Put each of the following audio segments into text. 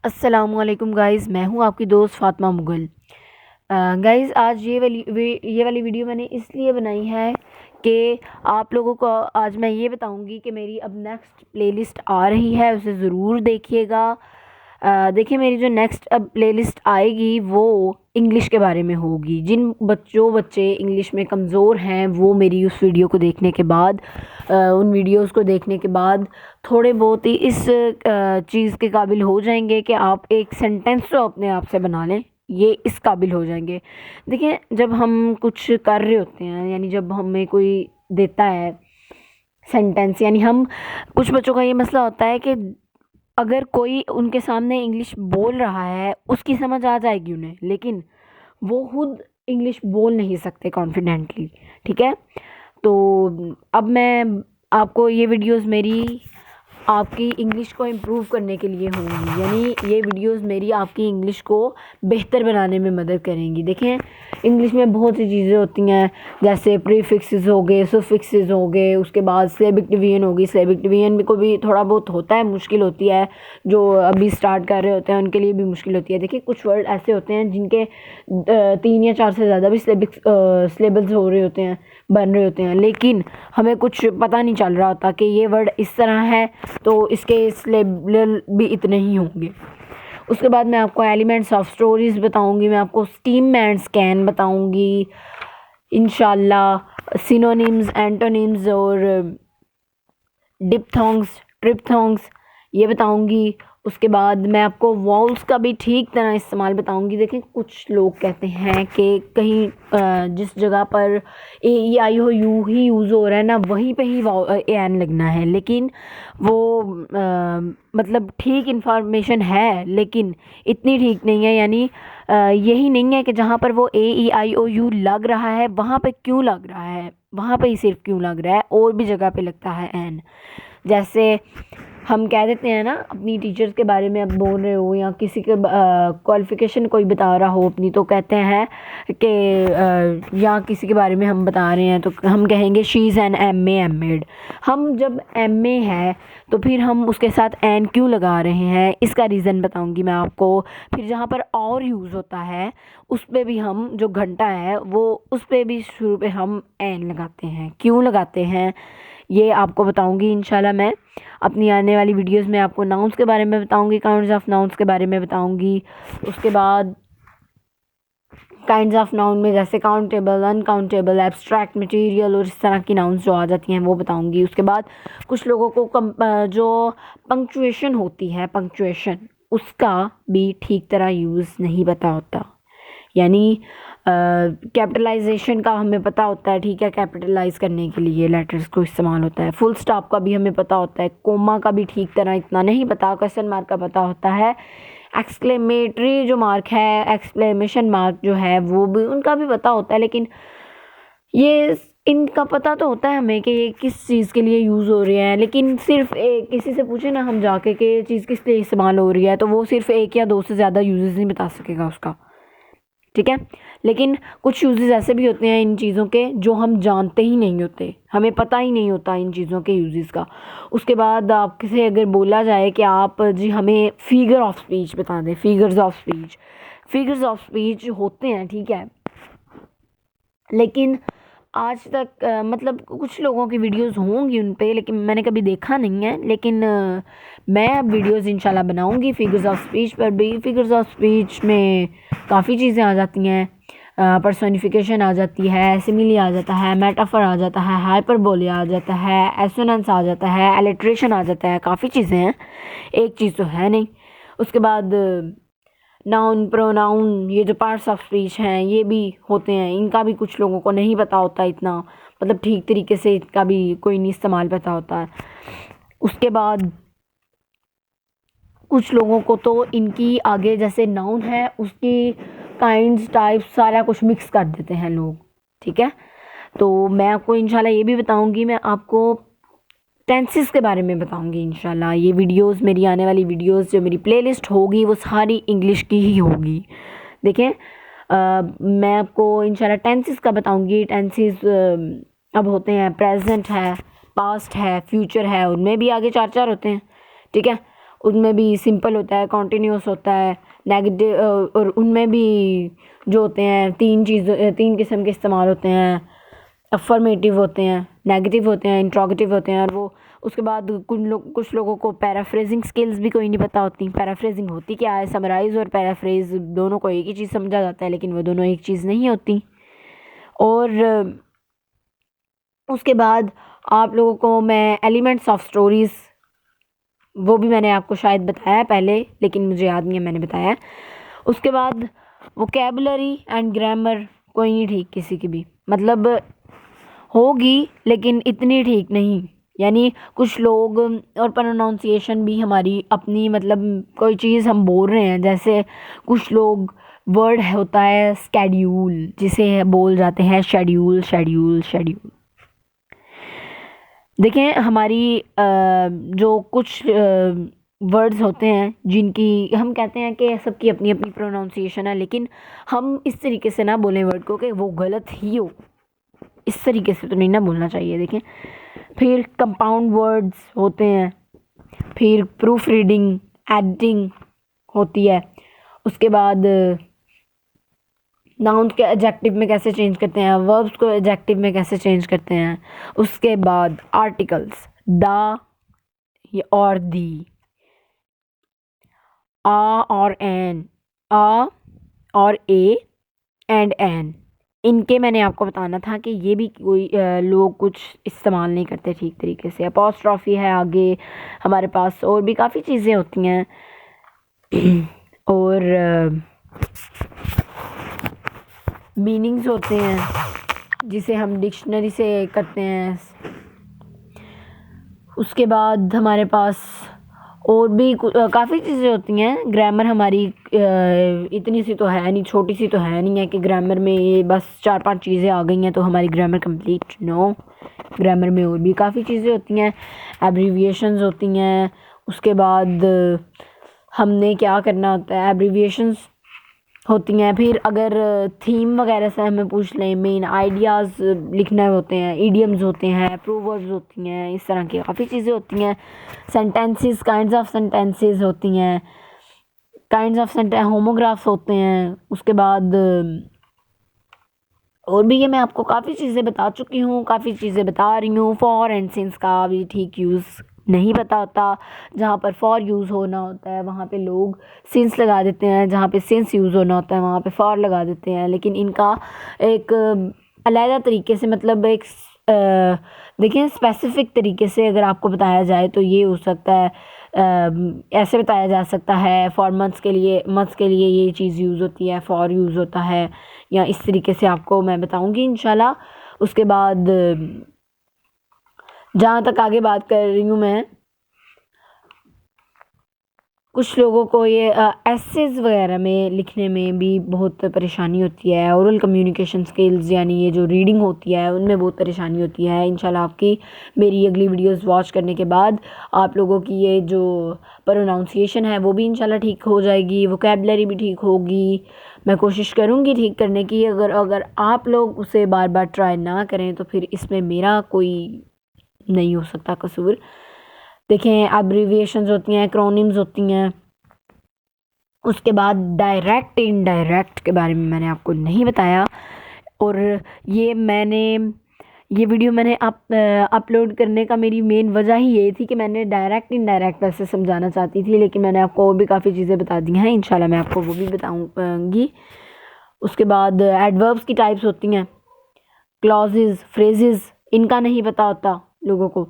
अस्सलामुअलैकुम गाइज़, मैं हूँ आपकी दोस्त फ़ातिमा मुग़ल। गाइज़, आज ये वाली वीडियो मैंने इसलिए बनाई है कि आप लोगों को आज मैं ये बताऊंगी कि मेरी अब नेक्स्ट प्लेलिस्ट आ रही है, उसे ज़रूर देखिएगा। देखिए, मेरी जो नेक्स्ट अब प्लेलिस्ट आएगी वो इंग्लिश के बारे में होगी। जो बच्चे इंग्लिश में कमज़ोर हैं वो मेरी उस वीडियो को देखने के बाद उन वीडियोस को देखने के बाद थोड़े बहुत ही इस चीज़ के काबिल हो जाएंगे कि आप एक सेंटेंस तो अपने आप से बना लें, ये इस काबिल हो जाएंगे। देखिए, जब हम कुछ कर रहे होते हैं, यानी जब हमें कोई देता है सेंटेंस, यानी हम कुछ बच्चों का ये मसला होता है कि अगर कोई उनके सामने इंग्लिश बोल रहा है उसकी समझ आ जाएगी उन्हें, लेकिन वो खुद इंग्लिश बोल नहीं सकते कॉन्फिडेंटली। ठीक है, तो अब मैं आपको ये वीडियोस मेरी आपकी इंग्लिश को इम्प्रूव करने के लिए होंगी, यानी ये वीडियोस मेरी आपकी इंग्लिश को बेहतर बनाने में मदद करेंगी। देखें, इंग्लिश में बहुत सी चीज़ें होती हैं, जैसे प्रीफिक्सेस हो गए, सुफिक्सेस हो गए, उसके बाद सिलेबिक डिवीजन होगी। सिलेबिक डिवीजन को भी थोड़ा बहुत होता है, मुश्किल होती है, जो अभी स्टार्ट कर रहे होते हैं उनके लिए भी मुश्किल होती है। देखिए, कुछ वर्ड ऐसे होते हैं जिनके 3 या 4 से ज़्यादा भी सिलेबल्स हो रहे होते हैं, बन रहे होते हैं, लेकिन हमें कुछ पता नहीं चल रहा होता कि ये वर्ड इस तरह है तो इसके सिलेबल भी इतने ही होंगे। उसके बाद मैं आपको एलिमेंट्स ऑफ स्टोरीज़ बताऊंगी, मैं आपको स्टीम एंड स्कैन बताऊंगी इंशाल्लाह, सिनोनिम्स, एंटोनिम्स और डिप्थोंग्स, ट्रिप्थोंग्स ये बताऊंगी। उसके बाद मैं आपको वॉल्स का भी ठीक तरह इस्तेमाल बताऊंगी। देखें, कुछ लोग कहते हैं कि कहीं जिस जगह पर ए ई आई हो यू ही यूज़ हो रहा है ना, वहीं पे ही ए एन लगना है, लेकिन वो मतलब ठीक इन्फॉर्मेशन है, लेकिन इतनी ठीक नहीं है। यानी यही नहीं है कि जहाँ पर वो ए ई आई ओ यू लग रहा है वहाँ पे क्यों लग रहा है, वहाँ पे ही सिर्फ क्यों लग रहा है, और भी जगह पे लगता है एन। जैसे हम कह देते हैं ना, अपनी टीचर्स के बारे में आप बोल रहे हो या किसी के क्वालिफ़िकेशन कोई बता रहा हो अपनी, तो कहते हैं कि या किसी के बारे में हम बता रहे हैं तो हम कहेंगे she is an M A M Ed. हम जब एम ए है तो फिर हम उसके साथ एन क्यों लगा रहे हैं, इसका रीज़न बताऊंगी मैं आपको। फिर जहाँ पर और यूज़ होता है उस पर भी हम, जो घंटा है वो, उस पर भी शुरू पे हम एन लगाते हैं, क्यों लगाते हैं ये आपको बताऊंगी इंशाल्लाह। मैं अपनी आने वाली वीडियोस में आपको नाउन्स के बारे में बताऊंगी, काइंड्स ऑफ नाउन्स के बारे में बताऊंगी। उसके बाद काइंड्स ऑफ नाउन में जैसे काउंटेबल, अनकाउंटेबल, एब्स्ट्रैक्ट, मटेरियल और इस तरह की नाउन्स जो आ जाती हैं वो बताऊंगी। उसके बाद कुछ लोगों को जो पंक्चुएशन होती है, पंक्चुएशन, उसका भी ठीक तरह यूज़ नहीं पता होता। यानी कैपिटलाइजेशन का हमें पता होता है, ठीक है, कैपिटलाइज करने के लिए लेटर्स को इस्तेमाल होता है। फुल स्टॉप का भी हमें पता होता है, कोमा का भी ठीक तरह इतना नहीं पता, क्वेश्चन मार्क का पता होता है, एक्सक्लेमेटरी जो मार्क है, एक्सक्लेमेशन मार्क जो है वो भी, उनका भी पता होता है। लेकिन ये इनका पता तो होता है हमें कि ये किस चीज़ के लिए यूज़ हो रहे हैं, लेकिन सिर्फ किसी से पूछे ना हम जाके कि ये चीज़ किस लिए इस्तेमाल हो रही है, तो वो सिर्फ एक या दो से ज़्यादा यूजेस नहीं बता सकेगा उसका। ठीक है, लेकिन कुछ यूजेस ऐसे भी होते हैं इन चीज़ों के जो हम जानते ही नहीं होते, हमें पता ही नहीं होता इन चीज़ों के यूजेस का। उसके बाद आपसे अगर बोला जाए कि आप जी हमें फिगर ऑफ स्पीच बता दें, फिगर्स ऑफ स्पीच होते हैं, ठीक है, लेकिन आज तक मतलब कुछ लोगों की वीडियोस होंगी उन पे, लेकिन मैंने कभी देखा नहीं है। लेकिन मैं अब वीडियोस इंशाल्लाह बनाऊंगी फिगर्स ऑफ स्पीच पर भी। फिगर्स ऑफ स्पीच में काफ़ी चीज़ें आ जाती हैं, पर्सोनिफिकेशन आ जाती है, सिमिली आ जाता है, मेटाफर आ जाता है, हाइपरबोले आ जाता है, एसोनेंस आ जाता है, एलिट्रेशन आ जाता है, काफ़ी चीज़ें हैं, एक चीज़ तो है नहीं। उसके बाद नाउन, प्रोनाउन, ये जो पार्ट्स ऑफ स्पीच हैं ये भी होते हैं, इनका भी कुछ लोगों को नहीं पता होता इतना, मतलब ठीक तरीके से इनका भी कोई नहीं इस्तेमाल पता होता है। उसके बाद कुछ लोगों को तो इनकी आगे जैसे नाउन है उसकी काइंड्स, टाइप्स, सारा कुछ मिक्स कर देते हैं लोग। ठीक है, तो मैं आपको इंशाल्लाह ये भी बताऊंगी, मैं आपको टेंसेस के बारे में बताऊंगी इंशाल्लाह। ये वीडियोस, मेरी आने वाली वीडियोस, जो मेरी प्लेलिस्ट होगी वो सारी इंग्लिश की ही होगी। देखें, मैं आपको इंशाल्लाह टेंसेस का बताऊंगी। टेंसेस अब होते हैं प्रेजेंट है, पास्ट है, फ्यूचर है, उनमें भी आगे चार चार होते हैं। ठीक है, उनमें भी सिंपल होता है, कॉन्टिन्यूस होता है, नेगेटिव, और उनमें भी जो होते हैं तीन किस्म के इस्तेमाल होते हैं। अफर्मेटिव होते हैं, नेगेटिव होते हैं, इंट्रोगेटिव होते हैं। और वो उसके बाद कुछ लोगों को पैराफ्रेजिंग स्किल्स भी कोई नहीं पता होती। पैराफ्रेजिंग होती क्या है? समराइज़ और पैराफ्रेज दोनों को एक ही चीज़ समझा जाता है, लेकिन वो दोनों एक चीज़ नहीं होती। और उसके बाद आप लोगों को मैं एलिमेंट्स ऑफ स्टोरीज़, वो भी मैंने आपको शायद बताया पहले, लेकिन मुझे याद नहीं है मैंने बताया। उसके बाद वोकैबुलरी एंड ग्रामर कोई नहीं ठीक किसी की भी, मतलब होगी लेकिन इतनी ठीक नहीं। यानी कुछ लोग, और प्रोनाउंसिएशन भी हमारी अपनी, मतलब कोई चीज़ हम बोल रहे हैं, जैसे कुछ लोग वर्ड होता है स्केड्यूल, जिसे बोल जाते हैं शेड्यूल शेड्यूल शेड्यूल। देखें हमारी जो कुछ वर्ड्स होते हैं जिनकी हम कहते हैं कि सबकी अपनी अपनी प्रोनाउंसिएशन है, लेकिन हम इस तरीके से ना बोलें वर्ड को कि वो गलत ही हो, इस तरीके से तो नहीं ना बोलना चाहिए। देखें फिर कंपाउंड वर्ड्स होते हैं, फिर प्रूफ रीडिंग, एडिटिंग होती है। उसके बाद नाउन्स के एडजेक्टिव में कैसे चेंज करते हैं, वर्ब्स को एडजेक्टिव में कैसे चेंज करते हैं। उसके बाद आर्टिकल्स, द और दी, आ और एन, आ और ए एंड एन, इनके मैंने आपको बताना था कि ये भी कोई लोग कुछ इस्तेमाल नहीं करते ठीक तरीके से। अपॉस्ट्रॉफी है आगे हमारे पास, और भी काफ़ी चीज़ें होती हैं। और मीनिंग्स होते हैं जिसे हम डिक्शनरी से करते हैं। उसके बाद हमारे पास और भी काफ़ी चीज़ें होती हैं। ग्रामर हमारी इतनी सी तो है नहीं, छोटी सी तो है नहीं है कि ग्रामर में ये बस 4-5 चीज़ें आ गई हैं तो हमारी ग्रामर कंप्लीट। नो, ग्रामर में और भी काफ़ी चीज़ें होती हैं, एब्रीविएशंस होती हैं। उसके बाद हमने क्या करना होता है, एब्रीविएशंस होती हैं। फिर अगर थीम वगैरह से हमें पूछ लें, मेन आइडियाज़ लिखने होते हैं, इडियम्स होते हैं, प्रोवर्ब्स होती हैं, इस तरह की काफ़ी चीज़ें होती हैं। सेंटेंसेस, काइंड्स ऑफ सेंटेंसेस होती हैं, काइंड्स ऑफ होमोग्राफ्स होते हैं। उसके बाद और भी ये मैं आपको काफ़ी चीज़ें बता चुकी हूँ, काफ़ी चीज़ें बता रही हूँ। फॉर एंड सिंस का भी ठीक यूज़ नहीं पता होता। जहाँ पर फॉर यूज़ होना होता है वहाँ पे लोग सिंस लगा देते हैं, जहाँ पे सिंस यूज़ होना होता है वहाँ पे फॉर लगा देते हैं। लेकिन इनका एक अलग तरीके से, मतलब एक देखिए स्पेसिफिक तरीके से अगर आपको बताया जाए तो ये हो सकता है, ऐसे बताया जा सकता है। फॉर मंथ्स के लिए ये चीज़ यूज़ होती है, फॉर यूज़ होता है, या इस तरीके से आपको मैं बताऊंगी इंशाल्लाह। उसके बाद जहाँ तक आगे बात कर रही हूँ मैं, कुछ लोगों को ये एसेज वगैरह में लिखने में भी बहुत परेशानी होती है। ओरल कम्युनिकेशन स्किल्स यानी ये जो रीडिंग होती है उनमें बहुत परेशानी होती है। इंशाल्लाह आपकी मेरी अगली वीडियोस वॉच करने के बाद आप लोगों की ये जो प्रोनाउंसिएशन है वो भी इंशाल्लाह ठीक हो जाएगी, वोकैबुलरी भी ठीक होगी। मैं कोशिश करूँगी ठीक करने की। अगर आप लोग उसे बार बार ट्राई ना करें तो फिर इसमें मेरा कोई नहीं हो सकता कसूर। देखें एब्रीविएशंस होती हैं, एक्रोनिम्स होती हैं। उसके बाद डायरेक्ट इनडायरेक्ट के बारे में मैंने आपको नहीं बताया, और ये वीडियो मैंने अपलोड करने का मेरी मेन वजह ही ये थी कि मैंने डायरेक्ट इनडायरेक्ट वैसे समझाना चाहती थी, लेकिन मैंने आपको और भी काफ़ी चीज़ें बता दी हैं। इंशाल्लाह मैं आपको वो भी बताऊँगी। उसके बाद एडवर्ब्स की टाइप्स होती हैं, क्लॉजेज़, फ्रेजेस, इनका नहीं पता होता लोगों को।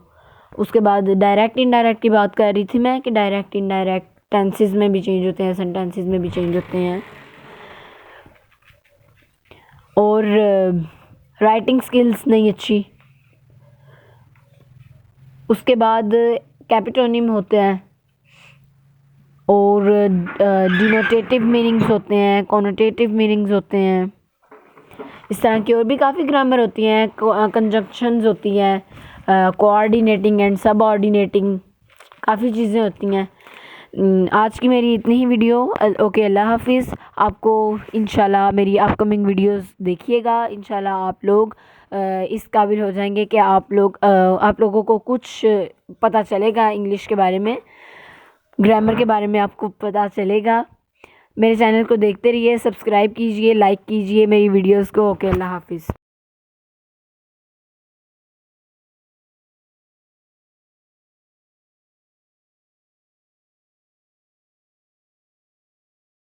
उसके बाद डायरेक्ट इनडायरेक्ट की बात कर रही थी मैं कि डायरेक्ट इनडायरेक्ट टेंसेस में भी चेंज होते हैं, सेंटेंसेस में भी चेंज होते हैं। और राइटिंग स्किल्स नहीं अच्छी। उसके बाद कैपिटोनिम होते हैं, और डिनोटेटिव मीनिंग्स होते हैं, कॉनोटेटिव मीनिंग्स होते हैं। इस तरह की और भी काफ़ी ग्रामर होती हैं, कंजक्शंस होती हैं, कोऑर्डिनेटिंग एंड सबऑर्डिनेटिंग, काफ़ी चीज़ें होती हैं। आज की मेरी इतनी ही वीडियो। ओके, अल्लाह हाफिज़। आपको इंशाल्लाह मेरी अपकमिंग वीडियोस देखिएगा। इंशाल्लाह आप लोग इस काबिल हो जाएंगे कि आप लोगों को कुछ पता चलेगा इंग्लिश के बारे में। ग्रामर के बारे में आपको पता चलेगा। मेरे चैनल को देखते रहिए, सब्सक्राइब कीजिए, लाइक कीजिए मेरी वीडियोस को। ओके, अल्लाह हाफिज़।